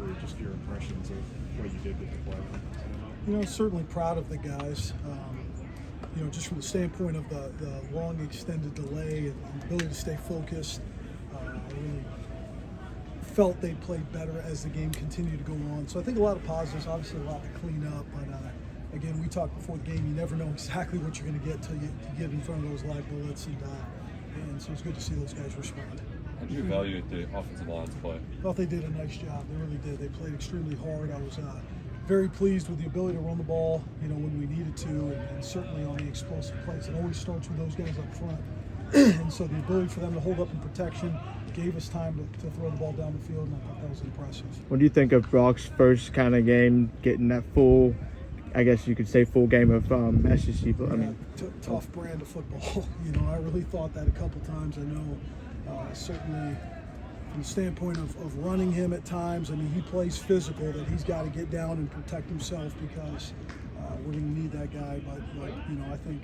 through, just your impressions of what you did with the play. Certainly proud of the guys. Just from the standpoint of the long extended delay and the ability to stay focused, I really felt they played better as the game continued to go on. So I think a lot of positives, obviously a lot to clean up, but again, we talked before the game, you never know exactly what you're going to get until you get in front of those live bullets, and so it's good to see those guys respond. How do you evaluate the offensive line's play? I thought they did a nice job. They really did. They played extremely hard. I was very pleased with the ability to run the ball, when we needed to, and certainly on the explosive plays. It always starts with those guys up front. And so the ability for them to hold up in protection gave us time to throw the ball down the field, and I thought that was impressive. What do you think of Brock's first kind of game, getting that full, I guess you could say, full game of SEC? Tough brand of football. I really thought that a couple times. I know certainly from the standpoint of running him at times, he plays physical, that he's got to get down and protect himself because we're going to need that guy. But I think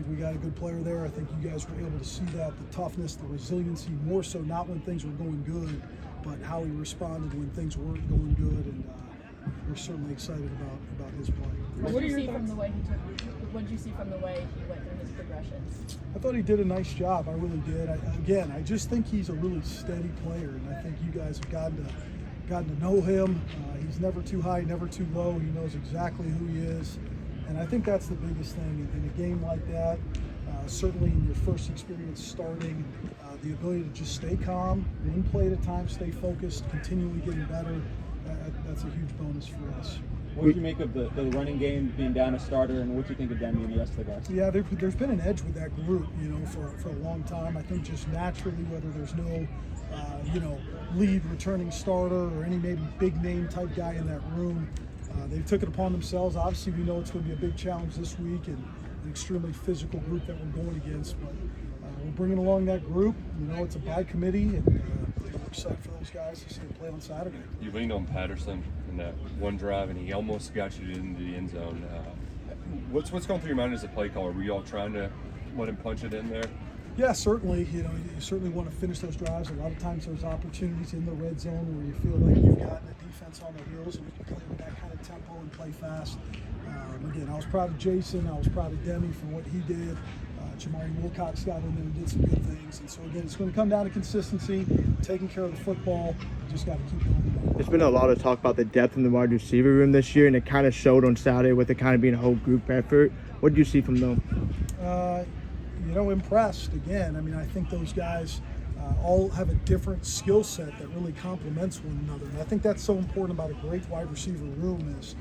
we got a good player there. I think you guys were able to see that, the toughness, the resiliency, more so not when things were going good, but how he responded when things weren't going good. And we're certainly excited about his play. What did you see from the way he went through his progressions? I thought he did a nice job. I really did. I just think he's a really steady player, and I think you guys have gotten to know him. He's never too high, never too low. He knows exactly who he is, and I think that's the biggest thing in a game like that. Certainly in your first experience starting, the ability to just stay calm, one play at a time, stay focused, continually getting better. That's a huge bonus for us. What did you make of the running game being down a starter, and what do you think of Demi and the rest of the guys? Yeah, there's been an edge with that group, for a long time. I think just naturally, whether there's no, lead returning starter or any maybe big name type guy in that room, they took it upon themselves. Obviously, we know it's going to be a big challenge this week and an extremely physical group that we're going against, but we're bringing along that group. It's a by committee, and we're excited for those guys to see them play on Saturday. You leaned on Patterson in that one drive, and he almost got you into the end zone. What's going through your mind as a play caller? Were you all trying to let him punch it in there? Yeah, certainly. You certainly want to finish those drives. A lot of times there's opportunities in the red zone where you feel like you've gotten the defense on their heels and you can play with that kind of tempo and play fast. Again, I was proud of Jason. I was proud of Demi for what he did. Jamari Wilcox got in there and did some good things. And so, again, it's going to come down to consistency, taking care of the football. You just got to keep going. There's been a lot of talk about the depth in the wide receiver room this year, and it kind of showed on Saturday with it kind of being a whole group effort. What did you see from them? Impressed. Again, I think those guys all have a different skill set that really complements one another. And I think that's so important about a great wide receiver room is,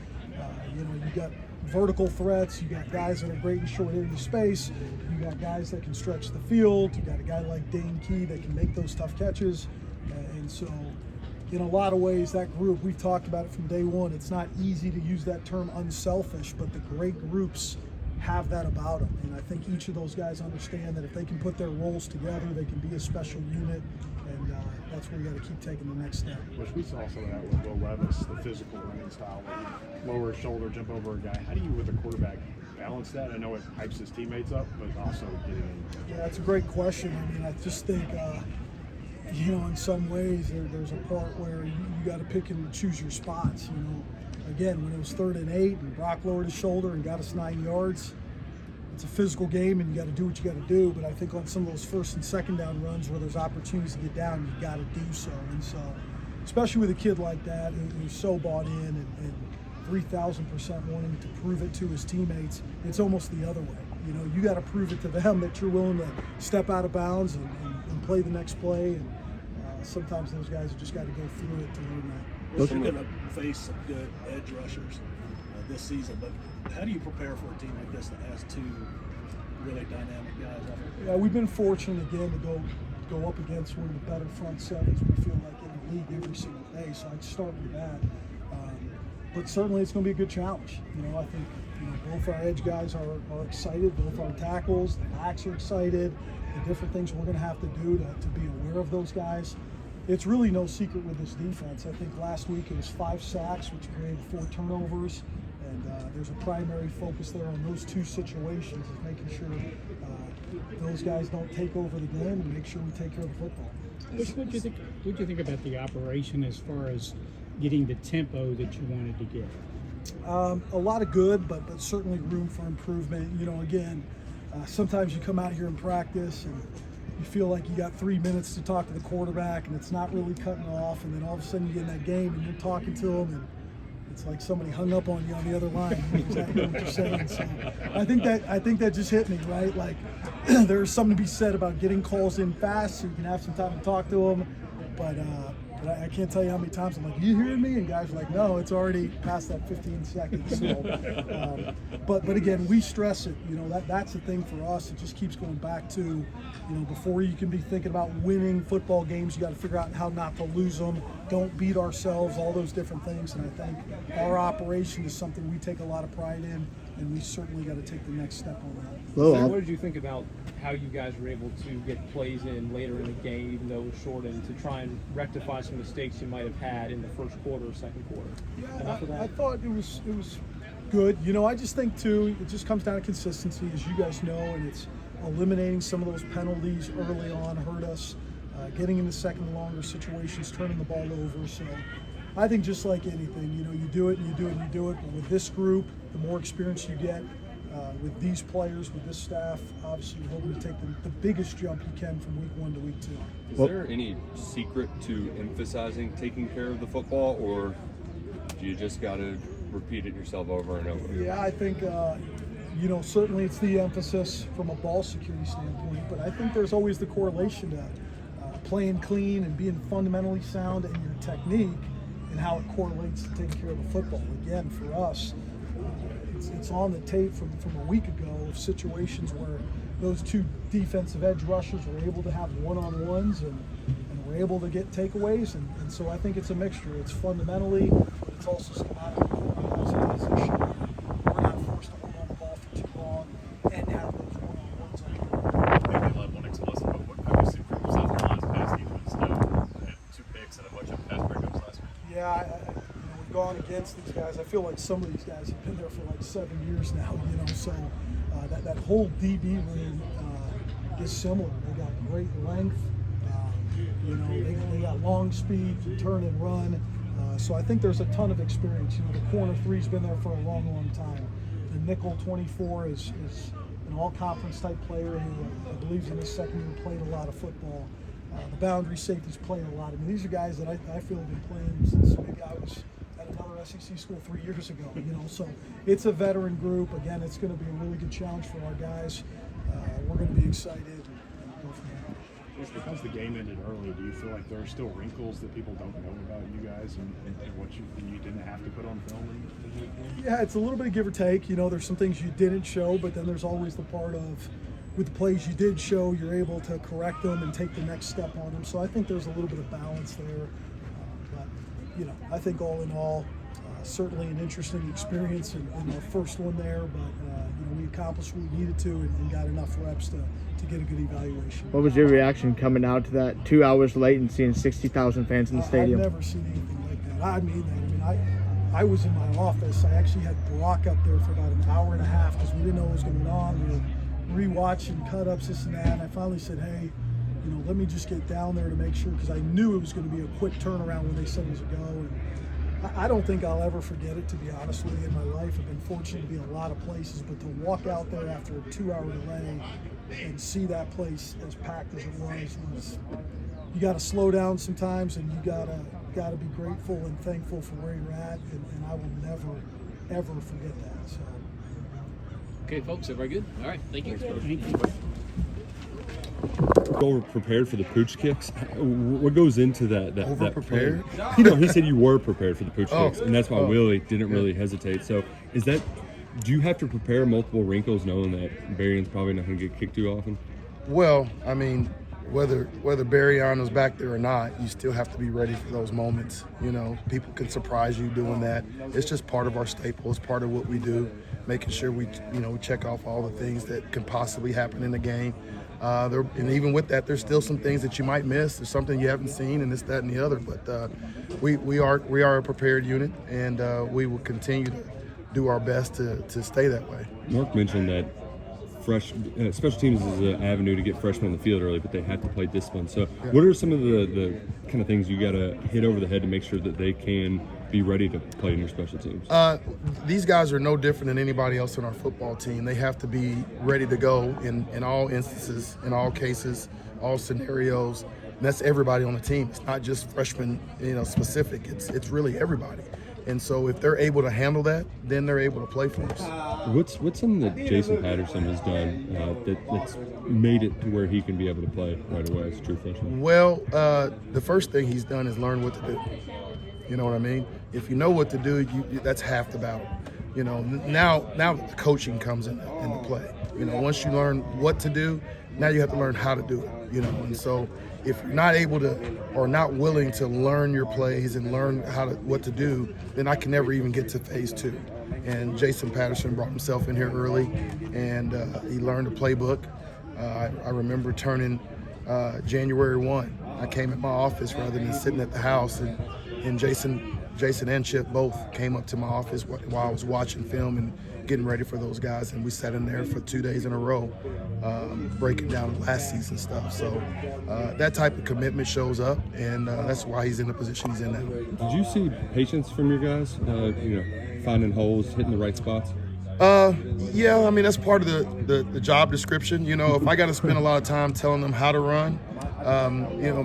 you got vertical threats, you got guys that are great in short area space, you got guys that can stretch the field, you got a guy like Dane Key that can make those tough catches. And so, in a lot of ways, that group, we've talked about it from day one, it's not easy to use that term unselfish, but the great groups have that about them. And I think each of those guys understand that if they can put their roles together, they can be a special unit, and that's where you got to keep taking the next step. Which we saw some of that with Will Levis, the physical running style, where you lower his shoulder, jump over a guy. How do you, with a quarterback, balance that? I know it hypes his teammates up, but also getting in. Yeah, that's a great question. I just think, in some ways, there's a part where you got to pick and choose your spots. Again, when it was 3rd and 8 and Brock lowered his shoulder and got us 9 yards, it's a physical game and you got to do what you got to do. But I think on some of those first and second down runs where there's opportunities to get down, you got to do so. And so, especially with a kid like that who's so bought in and 3,000% wanting to prove it to his teammates, it's almost the other way. You got to prove it to them that you're willing to step out of bounds and play the next play. And sometimes those guys have just got to go through it to learn that. You're going to face some good edge rushers this season, but how do you prepare for a team like this that has two really dynamic guys? Yeah, we've been fortunate again to go up against one of the better front sevens we feel like in the league every single day. So I'd start with that. But certainly it's going to be a good challenge. I think both our edge guys are excited, both our tackles, the backs are excited, the different things we're going to have to do to be aware of those guys. It's really no secret with this defense. I think last week it was 5 sacks, which created 4 turnovers, and there's a primary focus there on those 2 situations, is making sure those guys don't take over the game and make sure we take care of the football. What do you think about the operation as far as getting the tempo that you wanted to get? A lot of good, but certainly room for improvement. You know, again, sometimes you come out here in practice and you feel like you got 3 minutes to talk to the quarterback and it's not really cutting off, and then all of a sudden you get in that game and you're talking to him and it's like somebody hung up on you on the other line. You know exactly what you're saying. So I think that just hit me, right? Like there's something to be said about getting calls in fast so you can have some time to talk to them. But I can't tell you how many times I'm like, you hearing me? And guys are like, no, it's already past that 15 seconds. So, but again, we stress it. You know, that's the thing for us. It just keeps going back to, you know, before you can be thinking about winning football games, you got to figure out how not to lose them. Don't beat ourselves, all those different things. And I think our operation is something we take a lot of pride in, and we certainly got to take the next step on that. So what did you think about how you guys were able to get plays in later in the game, even though it was shortened, to try and rectify some mistakes you might have had in the first quarter or second quarter? Yeah, I thought it was good. You know, I just think too, it just comes down to consistency, as you guys know, and it's eliminating some of those penalties early on hurt us, getting into second and longer situations, turning the ball over. So I think just like anything, you know, you do it and you do it and you do it. But with this group, the more experience you get, with these players, with this staff, obviously you're hoping to take the biggest jump you can from week 1 to week 2. Is there any secret to emphasizing taking care of the football, or do you just got to repeat it yourself over and over? Yeah, I think, you know, certainly it's the emphasis from a ball security standpoint, but I think there's always the correlation to playing clean and being fundamentally sound in your technique and how it correlates to taking care of the football. Again, for us, it's on the tape from a week ago of situations where those two defensive edge rushers were able to have one-on-ones and were able to get takeaways. And so I think it's a mixture. It's fundamentally, but it's also schematically. Position. We're not forced to hold on the ball for too long and have those one-on-ones on. Maybe let one explosive, but what have you seen from yourself in the last pass defense? Had 2 picks and a bunch of pass breakups last week. Yeah, we've gone against these guys. I feel like some of these guys have been there for like 7 years now, you know, so that whole DB room is similar. They got great length, you know, they got long speed, turn and run. So I think there's a ton of experience. You know, the corner 3's been there for a long, long time. The nickel 24 is an all-conference type player who I believe in his second year played a lot of football. The boundary safeties playing a lot. I mean, these are guys that I feel have been playing since maybe I was at another SEC school 3 years ago. You know, so it's a veteran group. Again, it's going to be a really good challenge for our guys. We're going to be excited and go from there. Because the game ended early, do you feel like there are still wrinkles that people don't know about you guys and what you didn't have to put on film? Yeah, it's a little bit of give or take. You know, there's some things you didn't show, but then there's always the part of, with the plays you did show, you're able to correct them and take the next step on them. So I think there's a little bit of balance there. But, you know, I think all in all, certainly an interesting experience in our first one there. But, you know, we accomplished what we needed to and got enough reps to get a good evaluation. What was your reaction coming out to that 2 hours late and seeing 60,000 fans in the stadium? I've never seen anything like that. I mean that. I mean, I was in my office. I actually had Brock up there for about an hour and a half because we didn't know what was going on. We were rewatching cut-ups, this and that. And I finally said, hey, you know, let me just get down there to make sure, because I knew it was going to be a quick turnaround when they said it was a go. And I don't think I'll ever forget it, to be honest with you, in my life. I've been fortunate to be in a lot of places, but to walk out there after a 2-hour delay and see that place as packed as it was you got to slow down sometimes, and you got to be grateful and thankful for where you're at, and I will never, ever forget that. So. Okay, folks, everybody good? All right, thank you. Go prepared for the pooch kicks. What goes into that? Over prepared? You know, he said you were prepared for the pooch kicks, and that's why Willie didn't really hesitate. So, do you have to prepare multiple wrinkles, knowing that Barryon's probably not going to get kicked too often? Well, I mean, whether Barryon is back there or not, you still have to be ready for those moments. You know, people can surprise you doing that. It's just part of our staple. It's part of what we do, making sure we check off all the things that can possibly happen in the game. And even with that, there's still some things that you might miss. There's something you haven't seen, and this, that, and the other. But we are a prepared unit, and we will continue to do our best to stay that way. Mark mentioned that special teams is an avenue to get freshmen on the field early, but they have to play discipline. So, what are some of the kind of things you got to hit over the head to make sure that they can be ready to play in your special teams? These guys are no different than anybody else on our football team. They have to be ready to go in all instances, in all cases, all scenarios. And that's everybody on the team. It's not just freshmen, specific. It's really everybody. And so if they're able to handle that, then they're able to play for us. What's something that Jason Patterson has done that's made it to where he can be able to play right away as a true freshman? Well, the first thing he's done is learn what to do. You know what I mean? If you know what to do, that's half the battle. Now the coaching comes into play. Once you learn what to do, now you have to learn how to do it. And so if you're not able to or not willing to learn your plays and learn what to do, then I can never even get to phase 2. And Jason Patterson brought himself in here early, and he learned a playbook. I remember turning January 1. I came at my office rather than sitting at the house, and Jason and Chip both came up to my office while I was watching film and getting ready for those guys, and we sat in there for 2 days in a row, breaking down last season stuff. So that type of commitment shows up, and that's why he's in the position he's in now. Did you see patience from your guys? Finding holes, hitting the right spots? Yeah, I mean, that's part of the job description. If I got to spend a lot of time telling them how to run,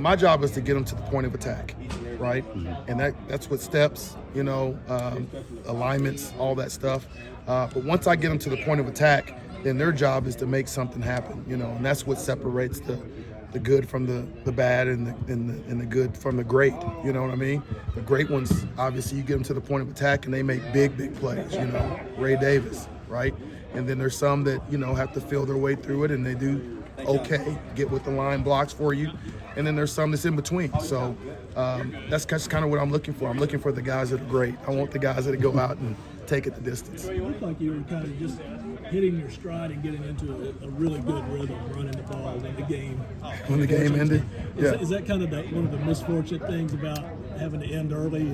my job is to get them to the point of attack, right? And that's what steps, alignments, all that stuff. But once I get them to the point of attack, then their job is to make something happen, and that's what separates the good from the bad and the good from the great. You know what I mean? The great ones, obviously, you get them to the point of attack and they make big plays. Ray Davis, right? And then there's some that have to feel their way through it and they do okay, get what the line blocks for you. And then there's some that's in between. So that's kind of what I'm looking for. I'm looking for the guys that are great. I want the guys that go out and take it the distance. It looked like you were kind of just hitting your stride and getting into a really good rhythm, running the ball when the game. When the game ended? Yeah. Is that kind of one of the misfortunate things about having to end early?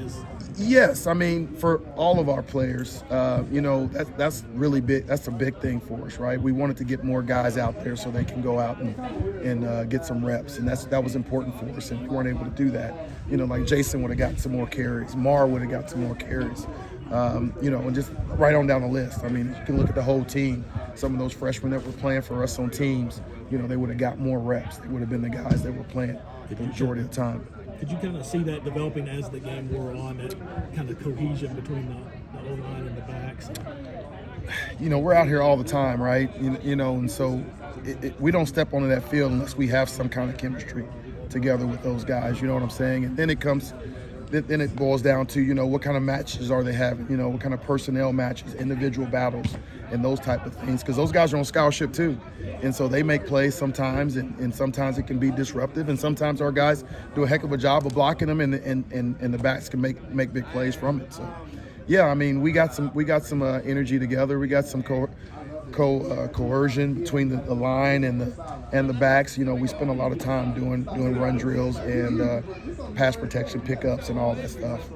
Yes, I mean, for all of our players, that's really big. That's a big thing for us, right? We wanted to get more guys out there so they can go out and get some reps, and that was important for us, and we weren't able to do that. Like Jason would have gotten some more carries, Mar would have got some more carries, and just right on down the list. I mean, you can look at the whole team. Some of those freshmen that were playing for us on teams, they would have got more reps. They would have been the guys that were playing the majority of the time. Did you kind of see that developing as the game wore on, that kind of cohesion between the O-line and the backs? We're out here all the time, right? And so we don't step onto that field unless we have some kind of chemistry together with those guys, you know what I'm saying? And then it boils down to, what kind of matches are they having? What kind of personnel matches, individual battles, and those type of things. Because those guys are on scholarship too. And so they make plays sometimes, and sometimes it can be disruptive. And sometimes our guys do a heck of a job of blocking them, and the backs can make big plays from it. So, yeah, I mean, we got some energy together. We got some coercion between the line and the backs. We spend a lot of time doing run drills and pass protection pickups and all that stuff.